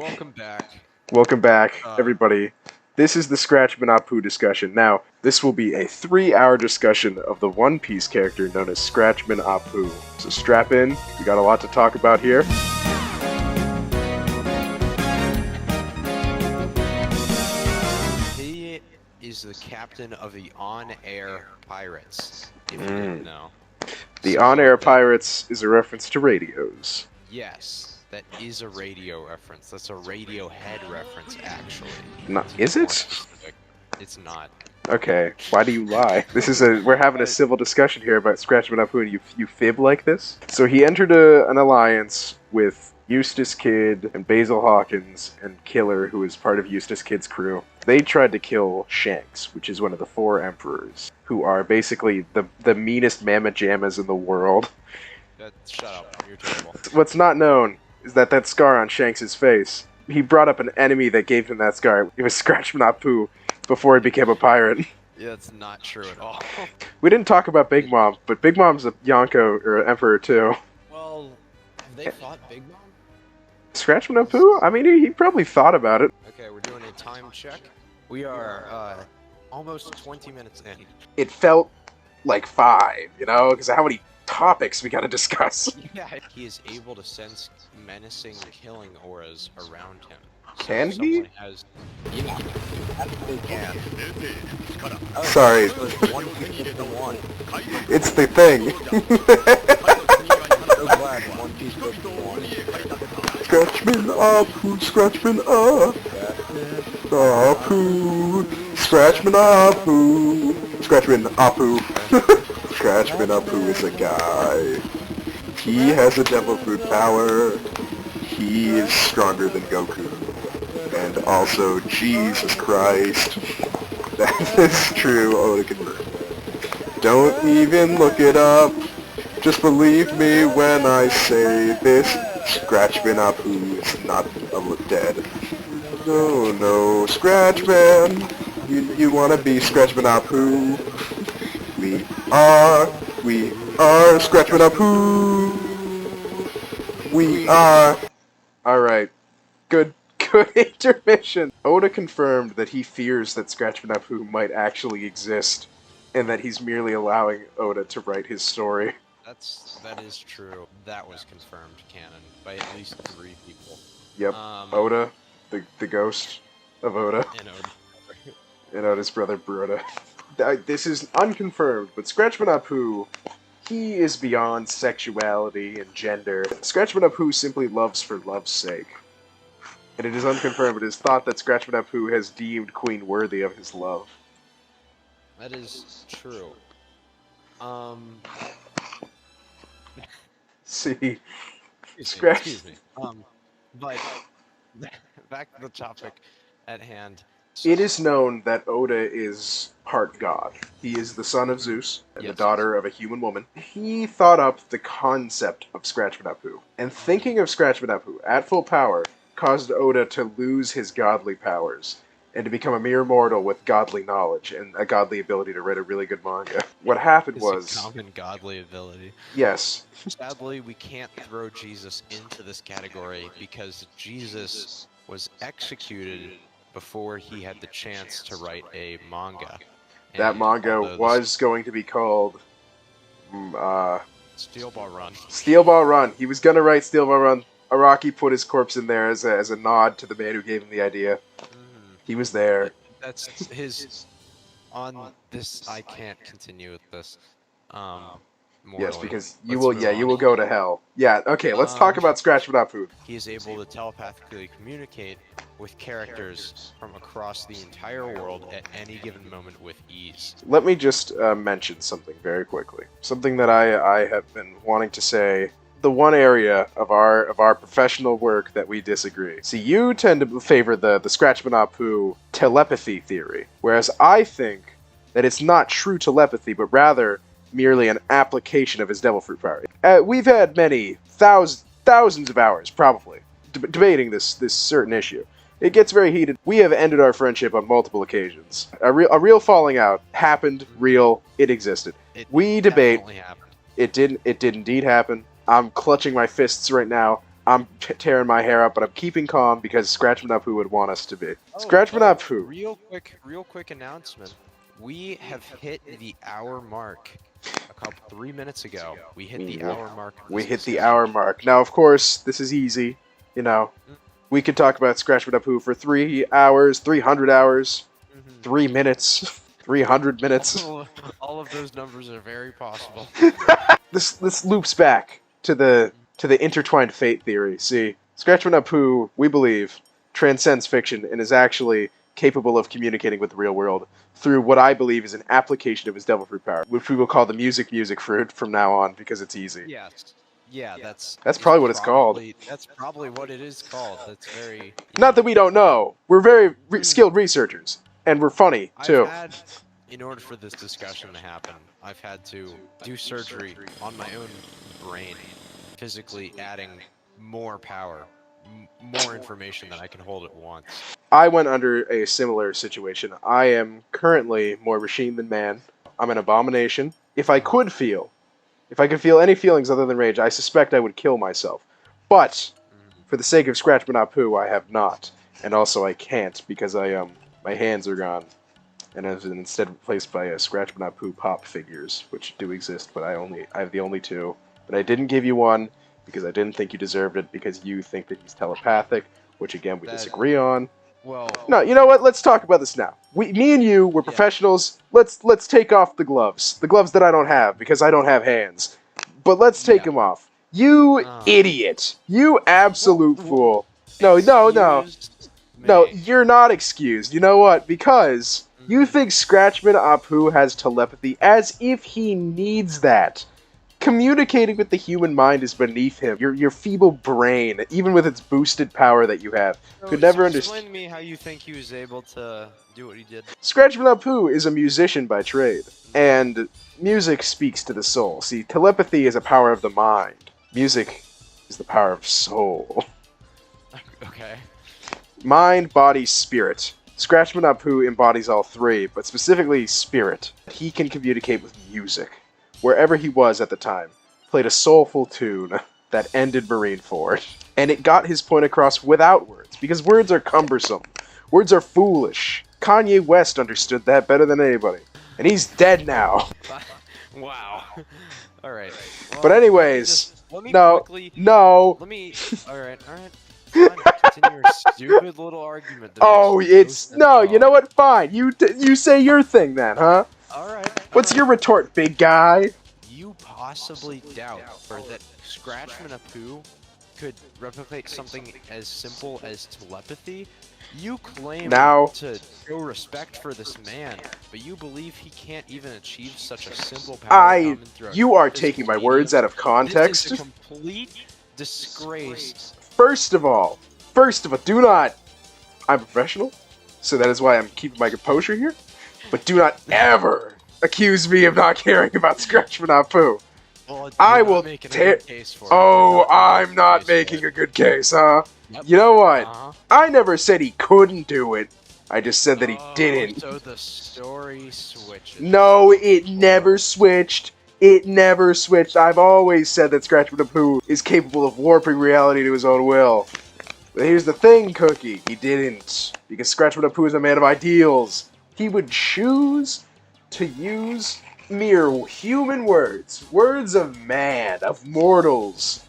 Welcome back. Welcome back, everybody. This is the Scratchmen Apoo discussion. Now, this will be a 3-hour discussion of the One Piece character known as Scratchmen Apoo. So strap in, we got a lot to talk about here. He is the captain of the On-Air Pirates, if you didn't know. The On-Air Pirates is a reference to radios. Yes, that is a radio reference. That's a Radiohead reference, actually. Is it? It's not. Okay, why do you lie? We're having a civil discussion here about Scratchmen Apoo, and you fib like this? So he entered an alliance with Eustace Kid and Basil Hawkins and Killer, who is part of Eustace Kid's crew. They tried to kill Shanks, which is one of the 4 emperors, who are basically the meanest mamma jammas in the world. Shut up, you're terrible. What's not known is that scar on Shanks' face. He brought up an enemy that gave him that scar. It was Scratchmen Apoo before he became a pirate. Yeah, that's not true at all. We didn't talk about Big Mom, but Big Mom's a Yonko, or emperor, too. Well, have they fought Big Mom? Scratchmen Apoo? I mean, he probably thought about it. Okay, we're doing a time check. We are, almost 20 minutes in. It felt like 5, you know, because of how many topics we gotta discuss. Yeah, he is able to sense menacing killing auras around him. So Can he? someone has... Yeah, absolutely can. Sorry. One Piece is the one. It's the thing. So glad One Piece is the one. Scratchmen Apoo, Scratchmen Apoo, Scratchmen Apoo, Scratchmen Apoo. Scratchmen Apoo is a guy. He has a devil fruit power. He is stronger than Goku. And also, Jesus Christ. That is true, Oda confirmed. Don't even look it up. Just believe me when I say this. Scratchmen Apoo is not dead. No, Scratchman. You wanna be Scratchmen Apoo? We are Scratchmen Apoo. We are. Alright. Good intermission. Oda confirmed that he fears that Scratchmen Apoo might actually exist, and that he's merely allowing Oda to write his story. That is true. That was confirmed canon by at least 3 people. Yep. Oda, the ghost of Oda. And Oda. And Oda's brother Broda. This is unconfirmed, but Scratchmen Apoo, he is beyond sexuality and gender. Scratchmen Apoo simply loves for love's sake. And it is unconfirmed, but it is thought that Scratchmen Apoo has deemed Queen worthy of his love. That is true. See, Excuse me. But back to the topic at hand. So, it is known that Oda is part god. He is the son of Zeus and the daughter of a human woman. He thought up the concept of Scratchmen Apoo. And thinking of Scratchmen Apoo at full power caused Oda to lose his godly powers and to become a mere mortal with godly knowledge and a godly ability to write a really good manga. What happened was... a common godly ability. Yes. Sadly, we can't throw Jesus into this category because Jesus was executed before he had the chance to write a manga. That manga was going to be called... Steel Ball Run. Steel Ball Run. He was going to write Steel Ball Run. Araki put his corpse in there as a nod to the man who gave him the idea. He was there. That's his... On this, I can't continue with this. Yes, because you will go to hell. Yeah, okay, let's talk about Scratchmen Apoo. He is able to telepathically communicate with characters from across the entire world at any given moment with ease. Let me just mention something very quickly. Something that I have been wanting to say. The one area of our professional work that we disagree. See, you tend to favor the Scratchmen Apoo telepathy theory, whereas I think that it's not true telepathy, but rather merely an application of his devil fruit power. We've had many thousands of hours, probably, debating this certain issue. It gets very heated. We have ended our friendship on multiple occasions. A real falling out happened. Real, it existed. We debate. Happened. It did indeed happen. I'm clutching my fists right now. I'm tearing my hair up, but I'm keeping calm because Scratchmen Apoo would want us to be. Scratchmen Apoo. Real quick announcement. We have hit the hour mark. 3 minutes ago, we hit the hour mark. We hit the hour mark. Now, of course, this is easy. You know, we could talk about Scratchmen Apoo for 3 hours, 300 hours, 3 minutes, 300 minutes. All of those numbers are very possible. This loops back to the intertwined fate theory. See, Scratchmen Apoo, we believe, transcends fiction and is actually capable of communicating with the real world through what I believe is an application of his devil fruit power, which we will call the music fruit from now on because it's easy. Yes. Yeah, that's probably what it's called. That's probably what it is called. That's very... Not that we don't know. We're very skilled researchers, and we're funny, too. In order for this discussion to happen, I've had to do surgery on my own brain, physically adding more power, more information than I can hold at once. I went under a similar situation. I am currently more machine than man. I'm an abomination. If I could feel any feelings other than rage, I suspect I would kill myself. But, for the sake of Scratchmen Apoo, I have not. And also I can't, because my hands are gone. And I was instead replaced by Scratchmen Apoo pop figures, which do exist, but I have the only 2. But I didn't give you one, because I didn't think you deserved it, because you think that he's telepathic, which again we disagree on. Well, no, you know what? Let's talk about this now. Me and you, we're professionals. Let's take off the gloves that I don't have because I don't have hands. But let's take them off. You idiot! You absolute fool! No, you're not excused. You know what? Because you think Scratchmen Apoo has telepathy as if he needs that. Communicating with the human mind is beneath him. Your feeble brain, even with its boosted power that you have, could never understand. Explain to me how you think he was able to do what he did. Scratchmen Apoo is a musician by trade, and music speaks to the soul. See, telepathy is a power of the mind. Music is the power of soul. Okay. Mind, body, spirit. Scratchmen Apoo embodies all 3, but specifically spirit. He can communicate with music. Wherever he was at the time, played a soulful tune that ended Marineford. And it got his point across without words, because words are cumbersome. Words are foolish. Kanye West understood that better than anybody. And he's dead now. Wow. Alright. Well, but anyways, let me no. Alright. Continue your stupid little argument. You know what? Fine. You say your thing then, huh? Alright. What's your retort, big guy? You possibly doubt that Scratchmen Apoo could replicate something as simple as telepathy? You claim to show respect for this man, but you believe he can't even achieve such a simple power. You are taking my words out of context. This is a complete disgrace. First of all, do not... I'm professional, so that is why I'm keeping my composure here. But do not ever accuse me of not caring about Scratchmen Apoo. Well, I will tear... Oh, I'm not making a good case, huh? Yep. You know what? I never said he couldn't do it. I just said that he didn't. So the story switches. No, it never switched. It never switched. I've always said that Scratchmen Apoo is capable of warping reality to his own will. But here's the thing, Cookie. He didn't. Because Scratchmen Apoo is a man of ideals. He would choose to use mere human words. Words of man, of mortals.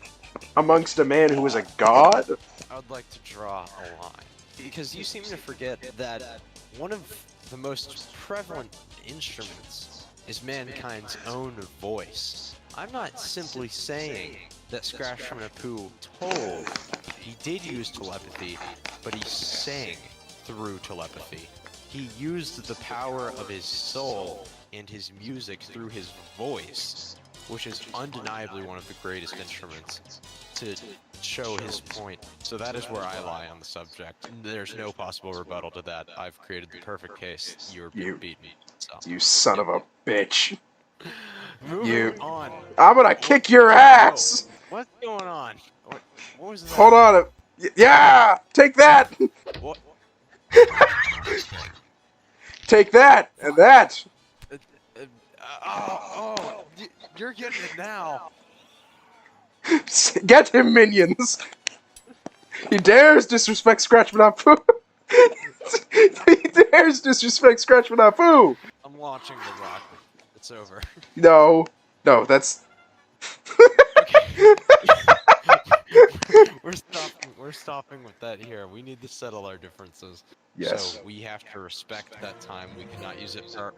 Amongst a man who is a god? I would like to draw a line. Because you seem to forget that one of the most prevalent instruments is mankind's own voice. I'm not simply saying that Scratchmen Apoo told he did use telepathy, but he sang through telepathy. He used the power of his soul and his music through his voice, which is undeniably one of the greatest instruments to show his point. So that is where I lie on the subject. There's no possible rebuttal to that. I've created the perfect case. You're being beaten. So. You son of a bitch. Moving on. I'm gonna kick your ass! What's going on? What was that? Hold on. Yeah! Take that! What? Take that! And that! You're getting it now. Get him, minions! He dares disrespect Scratchmen Apoo! He dares disrespect Scratchmen Apoo! I'm launching the rocket. It's over. No. No, that's... Okay. We're stopping with that here. We need to settle our differences. Yes. So we have to respect that time. We cannot use it for...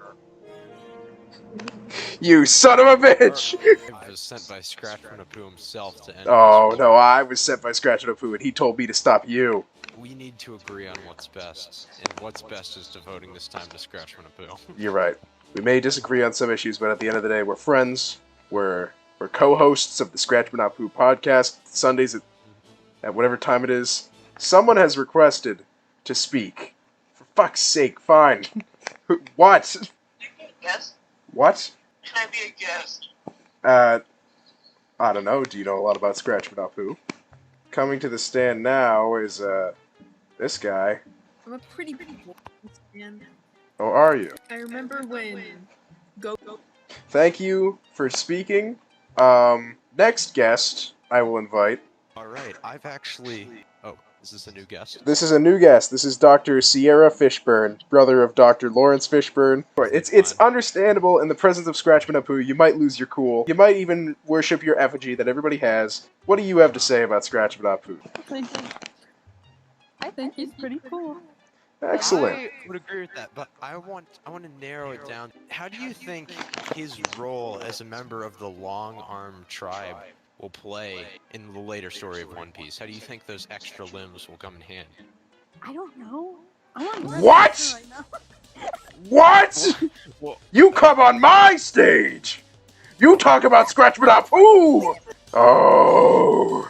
You son of a bitch! I was sent by Scratchmen Apoo himself to end Oh, this no, war. I was sent by Scratchmen Apoo, and he told me to stop you. We need to agree on what's best, and what's best is devoting this time to Scratchmen Apoo. You're right. We may disagree on some issues, but at the end of the day, we're friends. We're co-hosts of the Scratchmen Apoo podcast, Sundays at whatever time it is. Someone has requested to speak. For fuck's sake, fine. What? Yes? What? Can I be a guest? I don't know. Do you know a lot about Scratchmen Apoo? Coming to the stand now is, this guy. I'm a pretty big fan. Oh, are you? I remember when Goku. Thank you for speaking. Next guest I will invite. Alright, I've actually... Oh, is this a new guest? This is a new guest. This is Dr. Searah Fishburne, brother of Dr. Lawrence Fishburne. It's understandable in the presence of Scratchmen Apoo, you might lose your cool. You might even worship your effigy that everybody has. What do you have to say about Scratchmen Apoo? I think he's pretty cool. Excellent. I would agree with that, but I want to narrow it down. How do you think his role as a member of the Long-Arm tribe will play in the later story of One Piece? How do you think those extra limbs will come in handy? I don't know. I want What? right now. What? Well, You come on my stage! You talk about Scratchmen Apoo! Oh!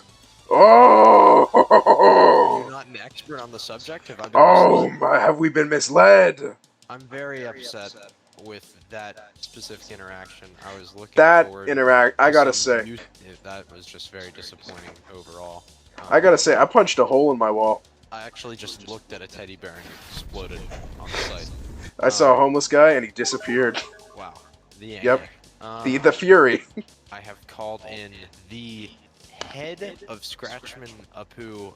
Oh! you're not an expert on the subject? Have I been Oh, misled? have we been misled? I'm very upset with that specific interaction. I was looking That forward I to gotta some say, new- that was just very disappointing overall. I gotta say, I punched a hole in my wall. I actually just looked at a teddy bear and it exploded on the site. I saw a homeless guy and he disappeared. Wow. The end. Yep. The Fury. I have called in the head of Scratchmen Apoo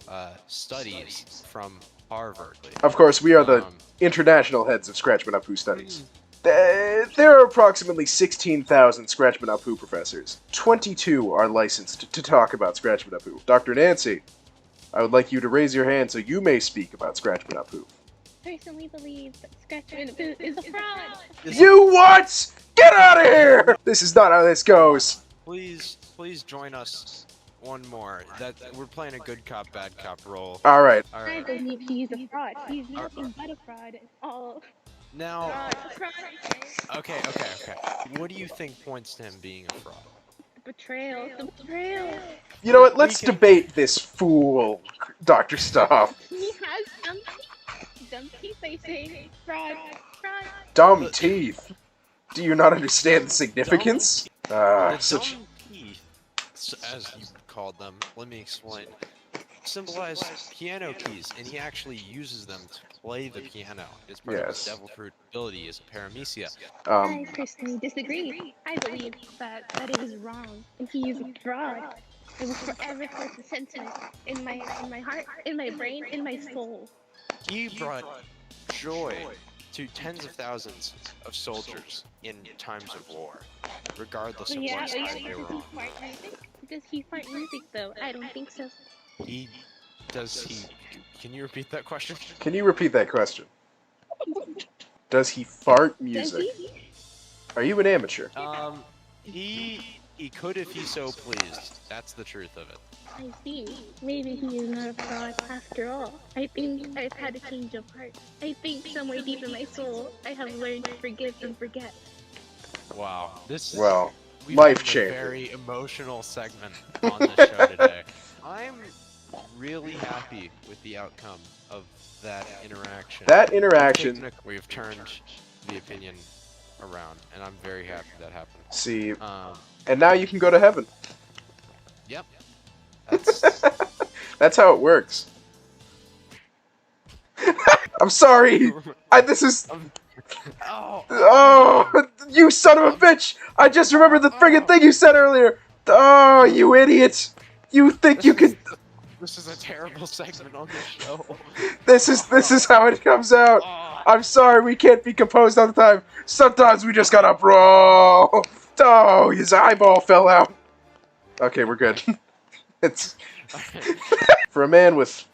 studies from Harvard. Of course, we are the Um, international heads of Scratchmen Apoo studies. There are approximately 16,000 Scratchmen Apoo professors. 22 are licensed to talk about Scratchmen Apoo. Dr. Nancy, I would like you to raise your hand so you may speak about Scratchmen Apoo. Personally believe that Scratchmen Apoo is a fraud. You what? Get out of here! This is not how this goes. Please join us one more. We're playing a good cop, bad cop role. All right. All I right. believe he's a fraud. He's nothing but a fraud. It's all Now, fraud. okay. What do you think points to him being a fraud? The betrayal. The betrayal. You know what? Let's debate this fool, Dr. Stoff. He has dumb teeth, I say. Fraud. Fraud. Dumb teeth. Do you not understand the significance? The Such. dumb teeth, as you called them, let me explain, symbolize piano keys, and he actually uses them to play the piano. It's part of his Yes. devil fruit ability as a paramecia. I personally disagree. I believe that it is wrong, and he is a fraud. I will forever hold the sentiment in my heart, in my brain, in my soul. He brought joy to tens of thousands of soldiers in times of war, regardless of what side they were on. Does he fart music though? I don't think so. Can you repeat that question? Can you repeat that question? Does he fart Does music? he? Are you an amateur? He could if he so pleased. That's the truth of it. I see. Maybe he is not a fraud after all. I think I've had a change of heart. I think somewhere deep in my soul, I have learned to forgive and forget. Wow, this is Well, we've life had a changing. very emotional segment on the show today. I'm really happy with the outcome of that interaction. That interaction. We've turned the opinion around, and I'm very happy that happened. See, and now you can go to heaven. Yep. That's That's how it works. I'm sorry. This is. oh, Oh, you son of a bitch! I just remembered the friggin' thing you said earlier. Oh, you idiot! You think you could? This is a terrible segment on the show. This is how it comes out. I'm sorry, we can't be composed all the time. Sometimes we just gotta brawl. Oh, his eyeball fell out. Okay, we're good. It's for a man with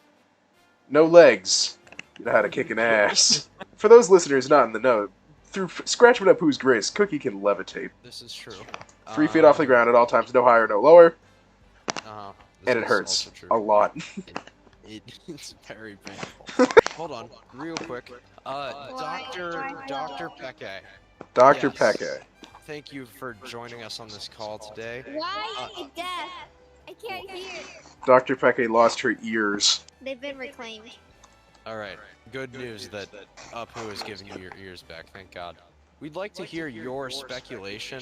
no legs, you know how to kick an ass. For those listeners not in the know, through Scratchmen Apoo's grace, Cookie can levitate. This is true. 3 feet off the ground at all times, no higher, no lower, and it is hurts also true. a lot. It's very painful. Hold on, real quick. Dr. Peque. Dr. Yes. Peque. Thank you for joining us on this call today. Why is it deaf? I can't hear. Dr. Peque lost her ears. They've been reclaimed. Alright, good news that Apoo is giving you your ears back, thank God. We'd like to hear your speculation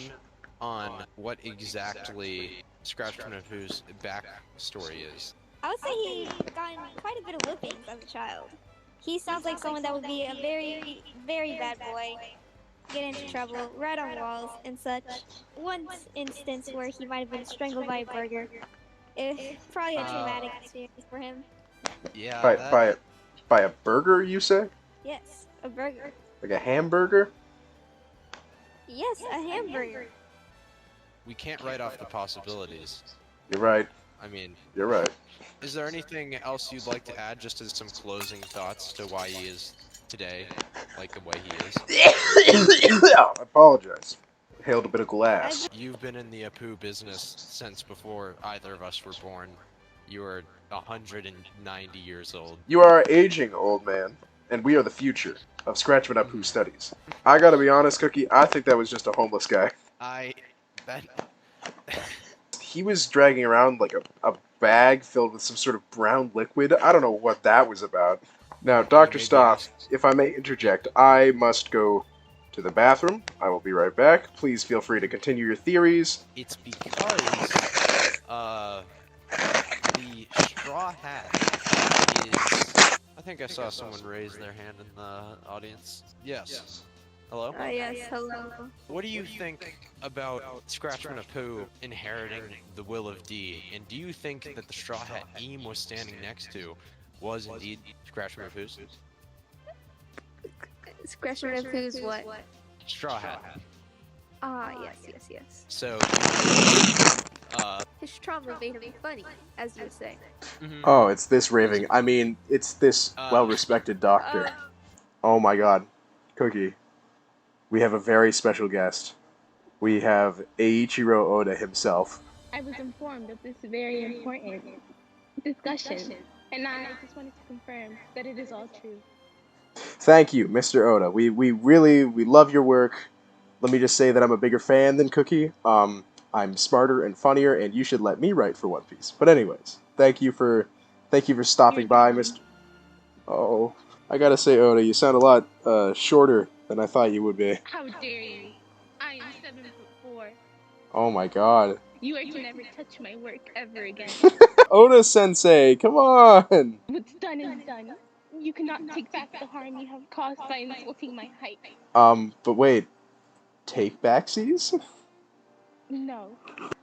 on what exactly Scratchmen Apoo's backstory is. I would say he gotten quite a bit of whippings as a child. He sounds like someone that would be a very, very bad boy, get into trouble, right on walls and such. One instance where he might have been strangled by a burger. Probably a traumatic experience for him. Yeah, By a burger, you say? Yes, a burger. Like a hamburger? Yes, a hamburger. we can't write off the possibilities. You're right. I mean, You're right. is there anything else you'd like to add, just as some closing thoughts to why he is today, like the way he is? I apologize. Hailed a bit of glass. You've been in the Apoo business since before either of us were born. You are 190 years old. You are aging, old man, and we are the future of Scratchmen Apoo studies. I gotta be honest, Cookie, I think that was just a homeless guy. He was dragging around like a bag filled with some sort of brown liquid. I don't know what that was about. Now, Dr. Stoff, if I may interject, I must go to the bathroom. I will be right back. Please feel free to continue your theories. It's because, the straw hat is... I think I saw someone raise their hand in the audience. Yes. Hello? Yes, hello. What do you think about Scratchmen Apoo inheriting the will of D? And do you think that the straw hat Eam was standing next to was indeed Scratchmen Apoo's? Scratchmen Apoo's what? Straw hat. Yes. So, His trauma made him funny, as you would say. Oh, it's this raving. I mean, it's this well-respected doctor. Oh my god. Cookie. We have a very special guest. We have Eiichiro Oda himself. I was informed of this very important discussion, and I just wanted to confirm that it is all true. Thank you, Mr. Oda. We love your work. Let me just say that I'm a bigger fan than Cookie. I'm smarter and funnier, and you should let me write for One Piece. But anyways, thank you for stopping by, Mr. Oh, I gotta say, Oda, you sound a lot shorter than I thought you would be. How dare you? I am 7'4". Oh my god. You are to never touch my work ever again. Oda-sensei, come on! What's done is done. You cannot take back the harm you have caused by insulting my height. But wait. Take backsies? No.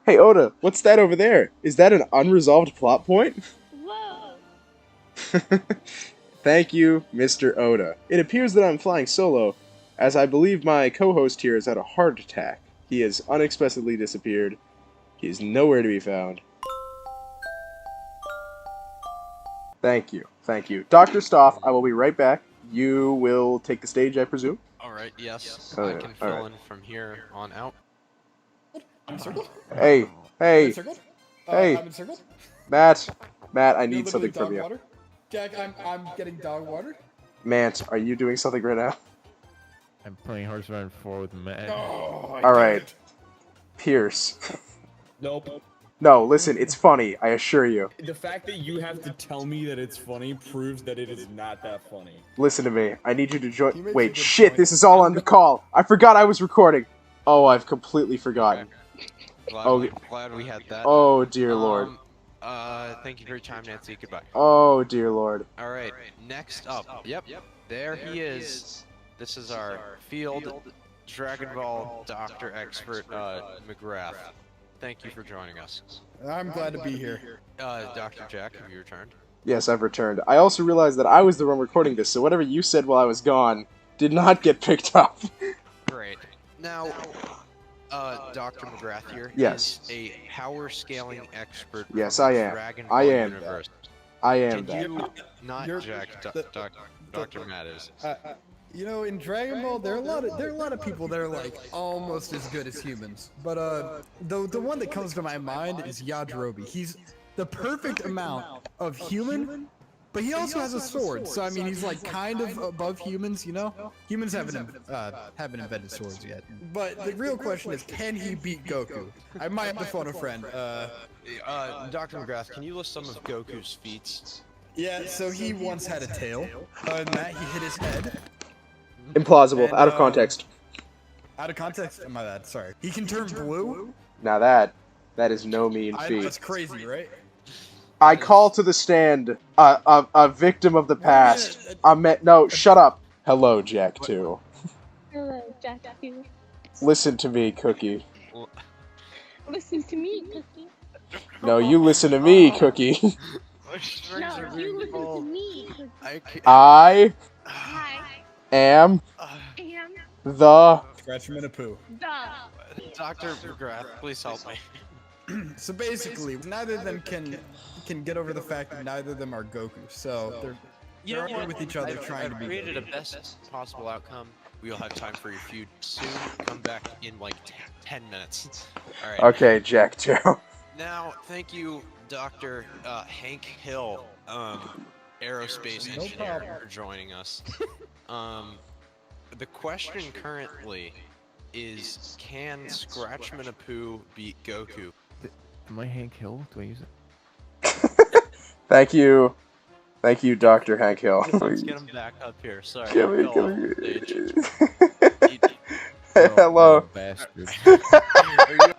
Hey, Oda, what's that over there? Is that an unresolved plot point? Whoa! Thank you, Mr. Oda. It appears that I'm flying solo, as I believe my co-host here has had a heart attack. He has unexpectedly disappeared. He is nowhere to be found. Thank you. Thank you. Dr. Stoff, I will be right back. You will take the stage, I presume? alright, yes. Oh, I yeah, can fill alright. in from here on out. Hey, hey, Encircled? hey. I'm encircled? Matt, I You're need something literally from you. dog water? Jack, I'm getting dog water. Mant, are you doing something right now? I'm playing Hearthstone 4 with Matt. Oh, All right. Pierce. Nope. No, listen, it's funny, I assure you. The fact that you have to tell me that it's funny proves that it is not that funny. Listen to me. I need you to join. He makes a Wait, good shit, point. this is all on the call. I forgot I was recording. Oh, I've completely forgotten. Glad we had that. Oh, dear lord. Thank you for your time, Nancy. Goodbye. Oh, dear lord. Alright, next up. Yep, there he is. This is our field Dragon Ball Doctor Expert, Migwrath. thank you for joining us. I'm glad to be here. Dr. Jack, have you returned? Yes, I've returned. I also realized that I was the one recording this, so whatever you said while I was gone did not get picked up. Great. Now, Dr. Migwrath here Yes. is a power scaling expert Yes, from I the am. Dragon I Ball am. universe. I am Can that. you not You're- Jack, Dr. Matt is? You know, in Dragon Ball, there are a lot of people that are like almost as good as humans. But the one that comes to my mind is Yajirobe. He's the perfect amount of human, but he also has a sword. So I mean, he's like kind of above humans. You know, humans haven't invented swords yet. But the real question is, can he beat Goku? I might have to phone a friend. Dr. Migwrath, can you list some of Goku's feats? Yeah. So he once had a tail. And that he hit his head. Implausible. And, Out of context. Out of context? My bad. Sorry. He can turn blue. Now that is no mean feat. That's crazy, right? I call to the stand a victim of the past. No, shut up. Hello, Jack 2. Hello, Jack. You Listen to me, Cookie. listen to me, Cookie. No, you listen to me, Cookie. No, you listen to me, Cookie. I Hi, am am the... Scratchmen Apoo. the. Dr. Migwrath, please help me. So basically, neither of them can get over the fact that neither of them are Goku. So they're arguing with each other trying to be created Goku. a best possible outcome. We will have time for your feud soon. Come back in like 10 minutes. All right. Okay, Jack 2. Now, thank you, Dr. Hank Hill, aerospace No engineer, problem. for joining us. The question currently is, can Scratchmen Apoo beat Goku? Am I Hank Hill? Do I use it? Thank you. Thank you, Dr. Hank Hill. Let's get him back up here. Sorry, Give he me, fell give off me. the stage. Hello. Bastard.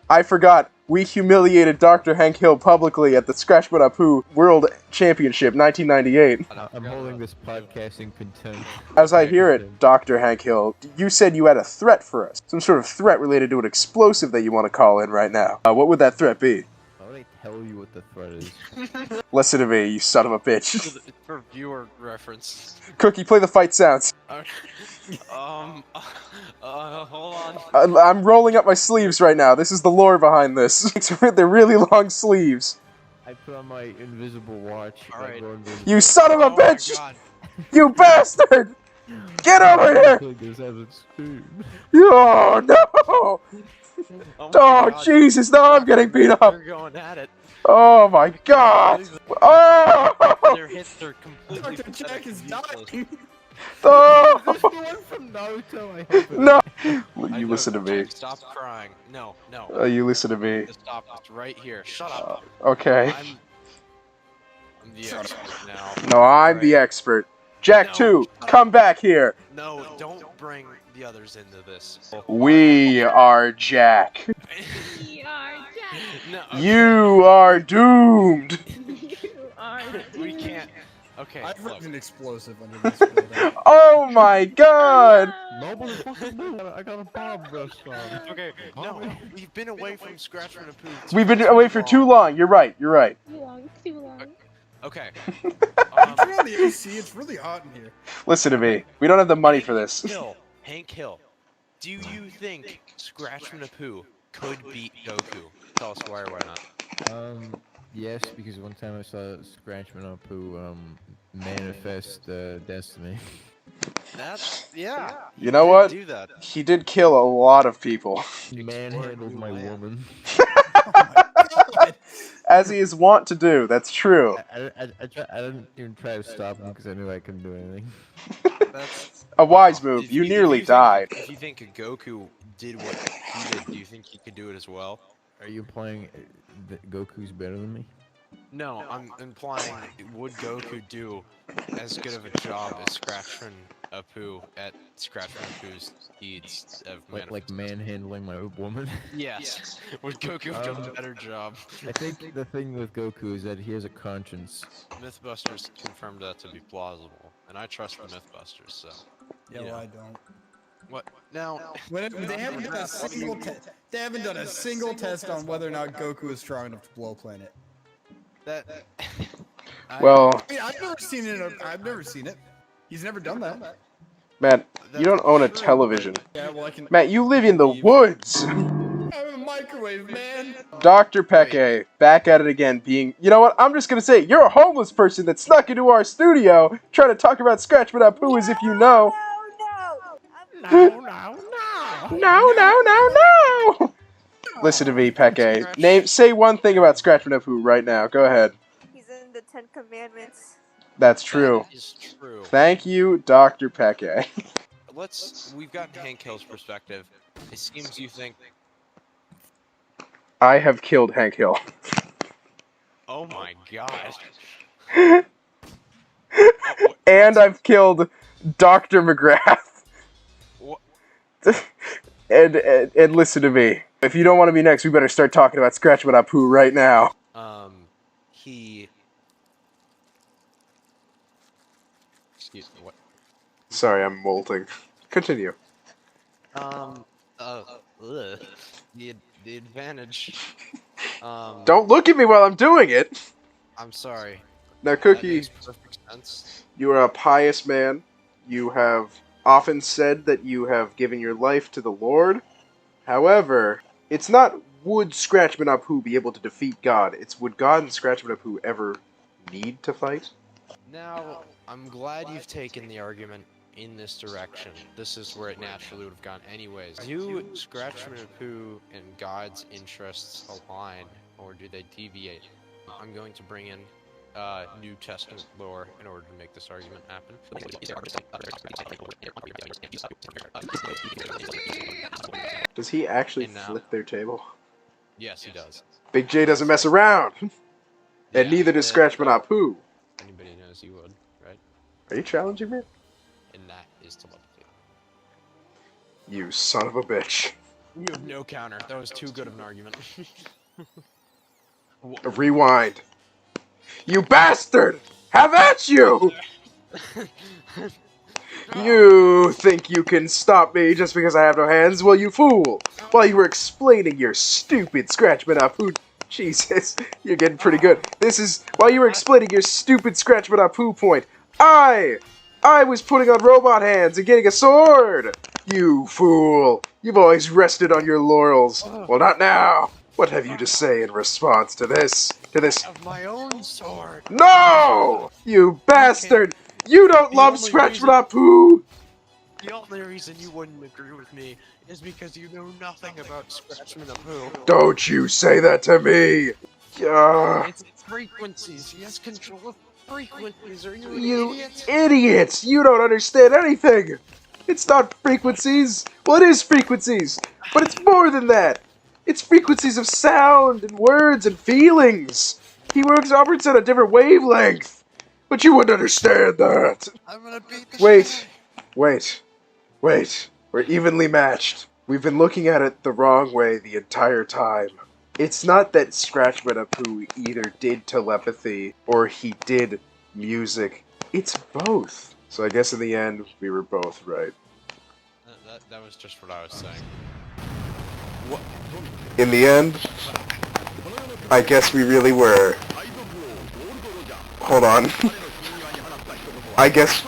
I forgot. We humiliated Dr. Hank Hill publicly at the Scratchmen Apoo World Championship 1998. I'm holding this podcast in contempt. As I hear it, Dr. Hank Hill, you said you had a threat for us. Some sort of threat related to an explosive that you want to call in right now. What would that threat be? How would I tell you what the threat is? Listen to me, you son of a bitch. For viewer reference. Cookie, play the fight sounds. Hold on. I'm rolling up my sleeves right now. This is the lore behind this. They're really long sleeves. I put on my invisible watch. All right. You son of a Oh my bitch! God. You bastard! Get over here! Oh no! Oh, my Oh God. Jesus! Now I'm getting beat up. They're going at it. Oh my God! Oh! Their hits are completely Dr. Jack is dying. Oh! This the one from Naruto. I hope it No! I You know, listen to me. Jack, stop crying. No, no. You listen to me. Stop. It's right here. Shut up. Okay. I'm the expert now. No, I'm the expert. Jack No. 2, come back here. No, don't bring the others into this. We are Jack. We are Jack. No, You are doomed. You are. we can't. Okay, I've look. written an explosive under this building. Oh my God. No, motherfucker, no. I got a bomb burst on. Okay, no, we've been away from Scratchmen Apoo. We've been away for too long. You're right. You're right. Too long. Too long. Okay. Turn on the AC. It's really hot in here. Listen to me. We don't have the money for this. Hank Hill, do you think Scratchmen Apoo could beat Goku? Tell us why or why not. Yes, because one time I saw Scratchmen Apoo manifest destiny. That's yeah. You know what? Do that. He did kill a lot of people. He manhandled my woman. As he is wont to do. That's true. I didn't even try to stop him because I knew I couldn't do anything. That's A wise move. You nearly died. If you think Goku did what he did, do you think he could do it as well? Are you implying that Goku's better than me? No, I'm implying would Goku do as good of a job as Scratchmen Apoo at Scratchmen Apoo's deeds of Like manhandling my woman? Yes. Would Goku have done a better job? I think the thing with Goku is that he has a conscience. Mythbusters confirmed that to be plausible, and I trust the Mythbusters, so. Yeah, Yeah. well, I don't. What? Now, They haven't done a single they haven't done a single test on whether or not Goku is strong enough to blow a planet. that... Well, I mean, I've never seen it. I've never seen it. He's never done that. Matt, you don't own a true, television. Yeah, well, I can. Matt, you live in the woods. I have a microwave, man. Dr. Peque, back at it again, being... You know what? I'm just gonna say, you're a homeless person that snuck into our studio trying to talk about Scratchmen Apoo as if you know. No. Listen to me, Peque. Say one thing about Scratchmen Apoo right now. Go ahead. He's in the 10 Commandments. That's true. That is true. Thank you, Dr. Peque. We've got Hank Hill's perspective. It seems you think... I have killed Hank Hill. Oh my god. And I've killed Dr. Migwrath. What? And listen to me. If you don't want to be next, we better start talking about Scratchmen Apoo right now. Excuse me, what? Sorry, I'm molting. Continue. The advantage. Don't look at me while I'm doing it! I'm sorry. Now, That Cookie, makes perfect sense. you are a pious man. You have often said that you have given your life to the Lord. However, it's not would Scratchmen Apoo be able to defeat God, it's would God and Scratchmen Apoo ever need to fight? Now, I'm glad you've taken the argument in this direction. This is where it naturally would have gone anyways. Do Scratchmen Apoo and God's interests align, or do they deviate? I'm going to bring in New Testament lore in order to make this argument happen. Does he actually And, flip their table? Yes, he does. Big J doesn't mess around! And Yeah, neither does Scratchmen Apoo. Anybody knows he would, right? Are you challenging me? And that is telepathy. You son of a bitch. You have no counter. That was too good of an argument. Rewind. You bastard! Have at you! You think you can stop me just because I have no hands? Well, you fool! While you were explaining your stupid Scratchmen Apoo... Jesus, you're getting pretty good. While you were explaining your stupid Scratchmen Apoo point, I was putting on robot hands and getting a sword! You fool! You've always rested on your laurels. Well, not now! What have you to say in response to this? Of my own sword! No! You bastard! You don't love only Scratchmen reason- Apoo! The only reason you wouldn't agree with me is because you know nothing about Scratchmen Apoo. Don't you say that to me! It's frequencies. He has control of frequencies. Are you an You idiot? idiots! You don't understand anything! It's not frequencies! Well, it is frequencies! But it's more than that! It's frequencies of sound and words and feelings! He operates at a different wavelength! But you wouldn't understand that! I'm gonna beat the Wait! We're evenly matched. We've been looking at it the wrong way the entire time. It's not that Scratchmen Apoo either did telepathy or he did music. It's both. So I guess in the end, we were both right. That was just what I was saying. In the end, I guess we really were. Hold on. I guess,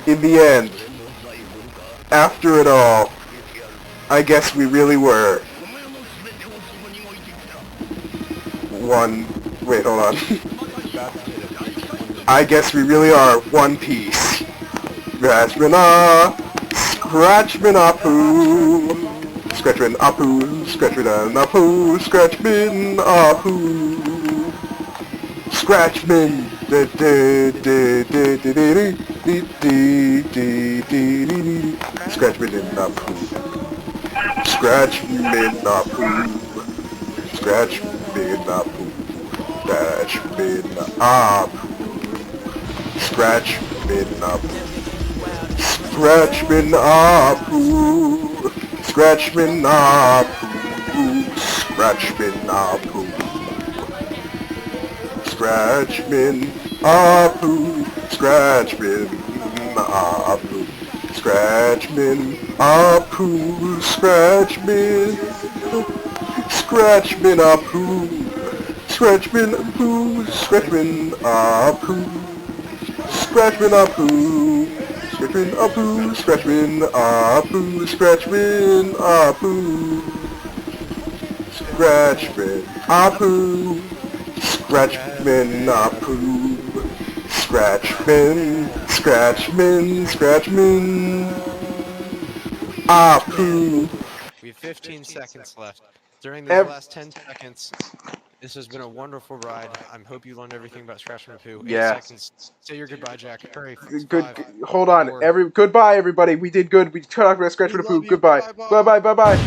in the end, after it all, I guess we really were. Wait, hold on. I guess we really are one piece. Scratchmen Apoo. Scratchmen Apoo. Scratchmen Apoo. Scratchmen Apoo. Scratchmen. Scratchmen Apoo. Scratchmen Apoo. Scratchmen Apoo. Scratchmen Apoo. Scratchmen Apoo. Scratchmen Apoo. Scratchmen Apoo. Scratchmen Apoo. Scratchmen Apoo. Scratchmen Apoo. Scratchmen Apoo, Scratchmen, Scratchmen Apoo, Scratchmen Apoo, Scratchmen Apoo, Scratchmen Apoo, Scratchmen Apoo, Scratchmen Apoo, Scratchmen Apoo, Scratchmen Apoo, Scratchmen Apoo, Scratchmen, Scratchmen, Scratchmen Apoo. We have 15 seconds left. During these last 10 seconds, this has been a wonderful ride. I hope you learned everything about Scratchmen Apoo. 8 seconds. Say your goodbye, Jack. Hurry. Good. 5, Hold on. 4. Goodbye, everybody. We did good. We talked about Scratchmen Apoo. you. Goodbye. Bye-bye. Bye. Bye. Bye. Bye.